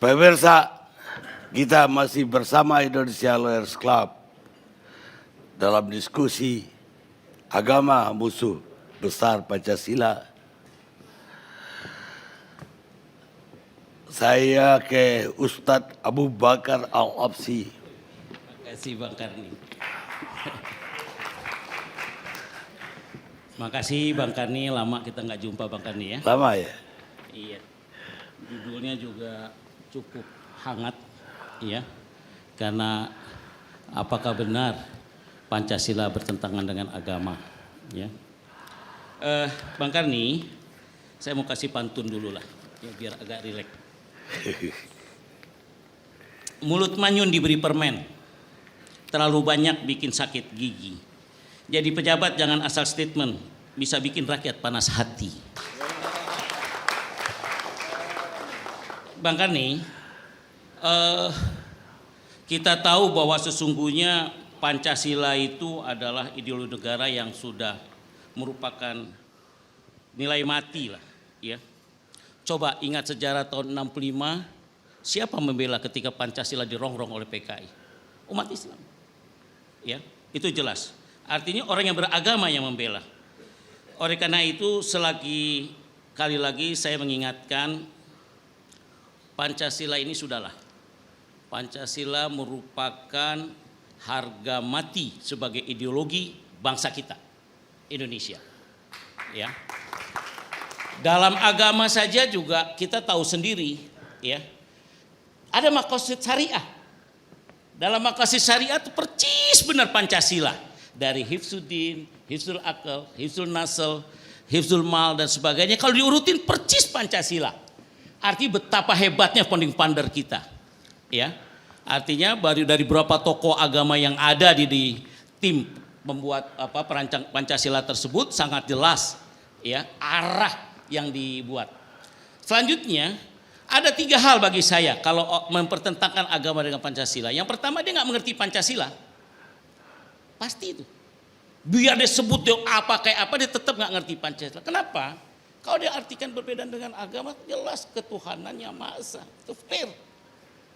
Pemirsa, kita masih bersama Indonesia Lawyers Club dalam diskusi agama musuh besar Pancasila. Saya ke Ustadz Abu Bakar Al-Absi. Terima kasih Bang Karni. Makasih Bang Karni, lama kita nggak jumpa Bang Karni ya. Lama ya? Iya. Judulnya juga cukup hangat ya. Karena apakah benar Pancasila bertentangan dengan agama ya. Bang Karni, saya mau kasih pantun dulu lah ya, biar agak rileks. Mulut manyun diberi permen, terlalu banyak bikin sakit gigi. Jadi pejabat jangan asal statement, bisa bikin rakyat panas hati. Bang Karni, kita tahu bahwa sesungguhnya Pancasila itu adalah ideologi negara yang sudah merupakan nilai mati lah ya. Coba ingat sejarah tahun 65, siapa membela ketika Pancasila dirongrong oleh PKI? Umat Islam. Ya, itu jelas. Artinya orang yang beragama yang membela. Oleh karena itu kali lagi saya mengingatkan Pancasila ini sudahlah. Pancasila merupakan harga mati sebagai ideologi bangsa kita, Indonesia. Ya. Dalam agama saja juga kita tahu sendiri ya. Ada maqasid syariah. Dalam maqasid syariah itu percis benar Pancasila. Dari hifzuddin, hifzul akal, hifzul nasl, hifzul mal dan sebagainya. Kalau diurutin percis Pancasila. Artinya betapa hebatnya founding father kita. Ya. Artinya dari beberapa tokoh agama yang ada di tim membuat perancang Pancasila tersebut sangat jelas ya arah yang dibuat. Selanjutnya ada 3 hal bagi saya kalau mempertentangkan agama dengan Pancasila. Yang pertama, dia nggak mengerti Pancasila. Pasti itu. Biar dia sebut dia apa kayak apa, dia tetap nggak ngerti Pancasila. Kenapa? Kalau dia artikan berbeda dengan agama, jelas ketuhanannya Maha Esa. Itu fair.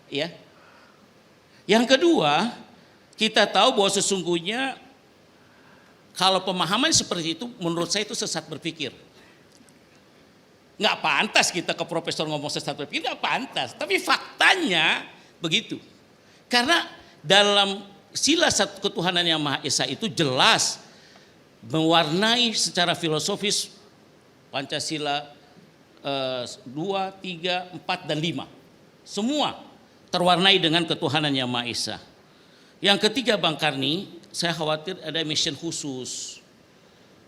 Ya. Yang kedua, kita tahu bahwa sesungguhnya kalau pemahaman seperti itu menurut saya itu sesat berpikir. Nggak pantas kita ke profesor ngomong sesat berpikir, nggak pantas. Tapi faktanya begitu. Karena dalam sila satu ketuhanan yang Maha Esa itu jelas mewarnai secara filosofis Pancasila 2, 3, 4, dan 5. Semua terwarnai dengan ketuhanan yang Maha Esa. Yang ketiga Bang Karni, saya khawatir ada mission khusus.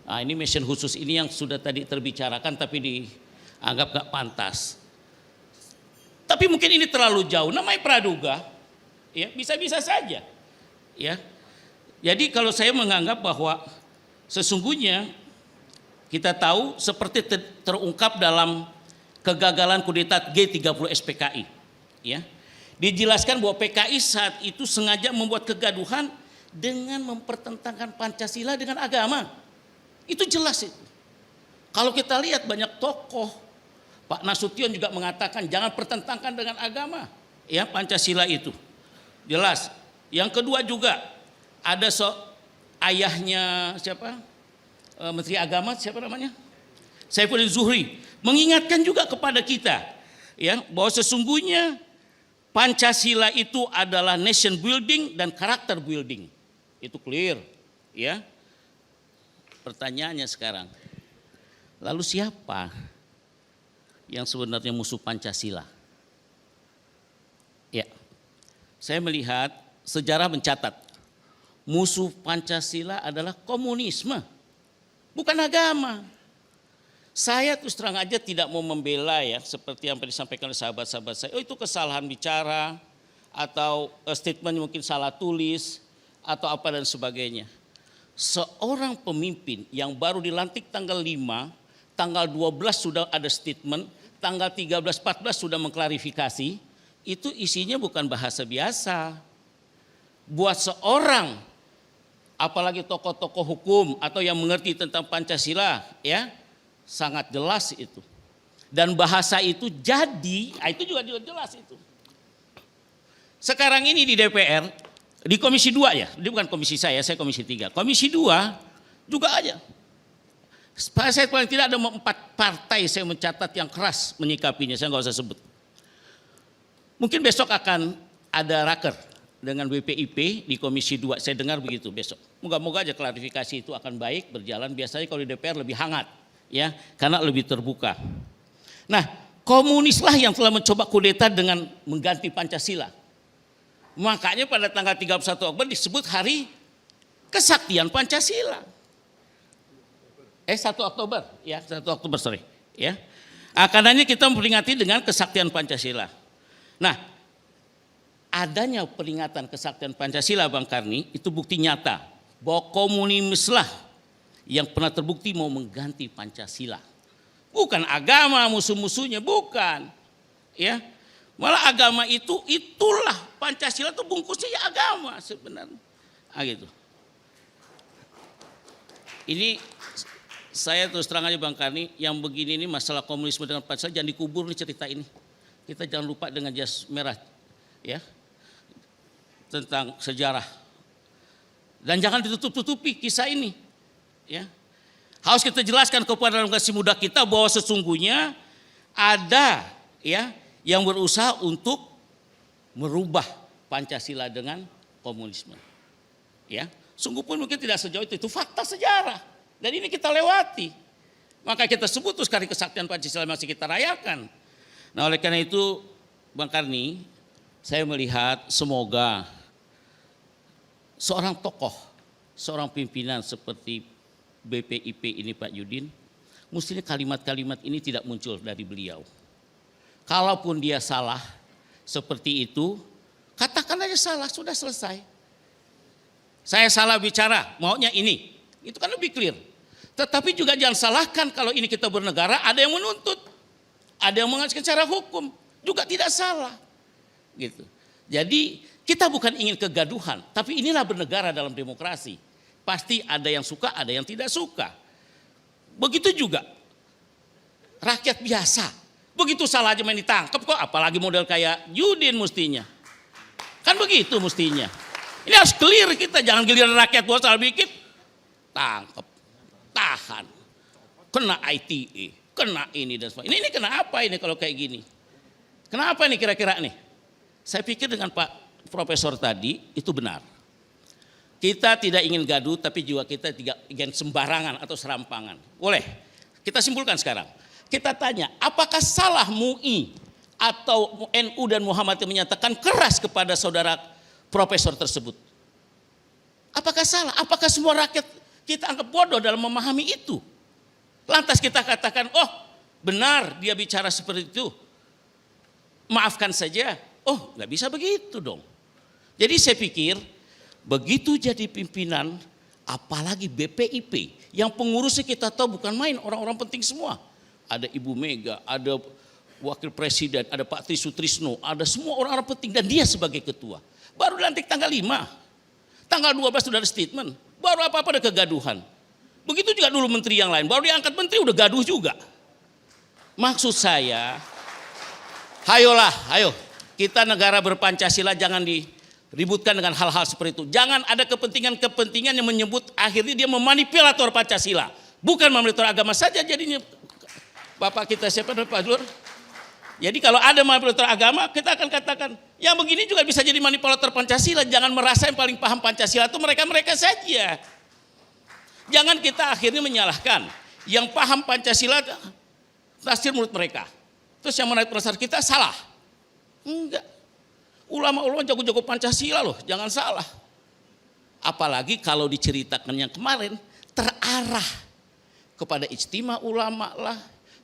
Nah, ini mission khusus ini yang sudah tadi terbicarakan tapi dianggap gak pantas. Tapi mungkin ini terlalu jauh, namanya praduga. Ya, bisa-bisa saja. Ya. Jadi kalau saya menganggap bahwa sesungguhnya kita tahu seperti terungkap dalam kegagalan kudeta G30 SPKI. Ya. Dijelaskan bahwa PKI saat itu sengaja membuat kegaduhan dengan mempertentangkan Pancasila dengan agama. Itu jelas itu. Kalau kita lihat banyak tokoh, Pak Nasution juga mengatakan jangan pertentangkan dengan agama. Ya, Pancasila itu. Jelas. Yang kedua juga ada ayahnya siapa? Menteri Agama siapa namanya? Saifuddin Zuhri mengingatkan juga kepada kita ya bahwa sesungguhnya Pancasila itu adalah nation building dan karakter building. Itu clear, ya. Pertanyaannya sekarang, lalu siapa yang sebenarnya musuh Pancasila? Ya, saya melihat sejarah mencatat musuh Pancasila adalah komunisme, bukan agama. Saya terus terang aja tidak mau membela ya seperti yang disampaikan oleh sahabat-sahabat saya. Oh itu kesalahan bicara atau statement mungkin salah tulis atau apa dan sebagainya. Seorang pemimpin yang baru dilantik tanggal 5, tanggal 12 sudah ada statement, tanggal 13, 14 sudah mengklarifikasi, itu isinya bukan bahasa biasa. Buat seorang apalagi tokoh-tokoh hukum atau yang mengerti tentang Pancasila ya sangat jelas itu. Dan bahasa itu jadi, itu juga jelas itu. Sekarang ini di DPR, di Komisi 2 ya, ini bukan komisi saya Komisi 3. Komisi 2 juga aja. Saya paling tidak ada 4 partai saya mencatat yang keras menyikapinya, saya nggak usah sebut. Mungkin besok akan ada raker dengan BPIP di Komisi 2, saya dengar begitu besok. Moga-moga aja klarifikasi itu akan baik, berjalan. Biasanya kalau di DPR lebih hangat, ya, karena lebih terbuka. Nah, komunislah yang telah mencoba kudeta dengan mengganti Pancasila. Makanya pada tanggal 31 Oktober disebut hari kesaktian Pancasila. 1 Oktober, ya 1 Oktober sorry. Ya. Karena kita memperingati dengan kesaktian Pancasila. Nah, adanya peringatan kesaktian Pancasila Bang Karni itu bukti nyata bahwa komunislah yang pernah terbukti mau mengganti Pancasila. Bukan agama musuh-musuhnya, bukan. Ya. Malah agama itulah Pancasila itu bungkusnya ya agama sebenarnya. Gitu. Ini saya terus terang aja Bang Karni, yang begini ini masalah komunisme dengan Pancasila jangan dikubur nih cerita ini. Kita jangan lupa dengan jas merah, ya, tentang sejarah. Dan jangan ditutup-tutupi kisah ini, ya. Harus kita jelaskan kepada generasi muda kita bahwa sesungguhnya ada, ya, yang berusaha untuk merubah Pancasila dengan komunisme, ya. Sungguh pun mungkin tidak sejauh itu fakta sejarah. Dan ini kita lewati. Maka kita sebut terus hari kesaktian Pancasila masih kita rayakan. Nah oleh karena itu Bang Karni, saya melihat semoga seorang tokoh, seorang pimpinan seperti BPIP ini Pak Yudin, mestinya kalimat-kalimat ini tidak muncul dari beliau. Kalaupun dia salah seperti itu, katakan aja salah, sudah selesai. Saya salah bicara, maunya ini. Itu kan lebih clear. Tetapi juga jangan salahkan kalau ini kita bernegara, ada yang menuntut, ada yang mengajukan secara hukum, juga tidak salah. Gitu. Jadi kita bukan ingin kegaduhan, tapi inilah bernegara dalam demokrasi. Pasti ada yang suka, ada yang tidak suka. Begitu juga rakyat biasa, begitu salah aja main ditangkap kok, apalagi model kayak Yudin mestinya. Kan begitu mestinya. Ini harus clear kita, jangan giliran rakyat buat salah dikit, tangkap, tahan, kena ITE, kena ini dan sebagainya. Ini kenapa ini kalau kayak gini? Kenapa nih kira-kira nih? Saya pikir dengan Pak Profesor tadi itu benar. Kita tidak ingin gaduh, tapi juga kita tidak ingin sembarangan atau serampangan. Boleh, kita simpulkan sekarang. Kita tanya, apakah salah MUI atau NU dan Muhammadiyah menyatakan keras kepada saudara profesor tersebut? Apakah salah? Apakah semua rakyat kita anggap bodoh dalam memahami itu? Lantas kita katakan, oh benar dia bicara seperti itu, maafkan saja. Oh nggak bisa begitu dong. Jadi saya pikir begitu jadi pimpinan, apalagi BPIP yang pengurusnya kita tahu bukan main, orang-orang penting semua. Ada Ibu Mega, ada Wakil Presiden, ada Pak Tri Sutrisno, ada semua orang-orang penting dan dia sebagai ketua. Baru dilantik tanggal 5, tanggal 12 sudah ada statement, baru apa-apa ada kegaduhan. Begitu juga dulu menteri yang lain, baru diangkat menteri udah gaduh juga. Maksud saya, ayolah, ayo kita negara berpancasila jangan diributkan dengan hal-hal seperti itu. Jangan ada kepentingan-kepentingan yang menyebut akhirnya dia memanipulator Pancasila. Bukan memanipulator agama saja jadinya. Bapak kita siapa Pak Lur? Jadi kalau ada manipulator agama kita akan katakan yang begini juga bisa jadi manipulator Pancasila. Jangan merasa yang paling paham Pancasila itu mereka-mereka saja. Jangan kita akhirnya menyalahkan yang paham Pancasila tafsir menurut mereka. Terus yang menarik perasaan kita salah. Enggak. Ulama-ulama jago-jago Pancasila loh, jangan salah. Apalagi kalau diceritakan yang kemarin terarah kepada ijtima ulama lah,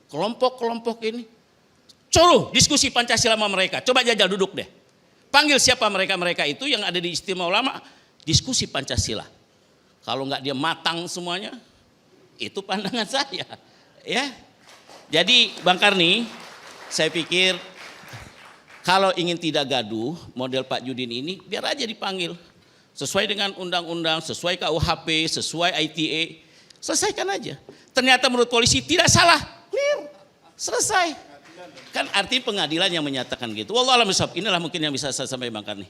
kelompok-kelompok ini. Suruh diskusi Pancasila sama mereka. Coba jajal duduk deh. Panggil siapa mereka-mereka itu yang ada di ijtima ulama, diskusi Pancasila. Kalau enggak dia matang semuanya, itu pandangan saya. Ya. Jadi Bang Karni, saya pikir kalau ingin tidak gaduh, model Pak Yudin ini biar aja dipanggil. Sesuai dengan undang-undang, sesuai KUHP, sesuai ITE, selesaikan aja. Ternyata menurut polisi tidak salah, clear, selesai. Kan arti pengadilan yang menyatakan gitu. Wallahu a'lam bishawab. Inilah mungkin yang bisa saya sampaikan nih.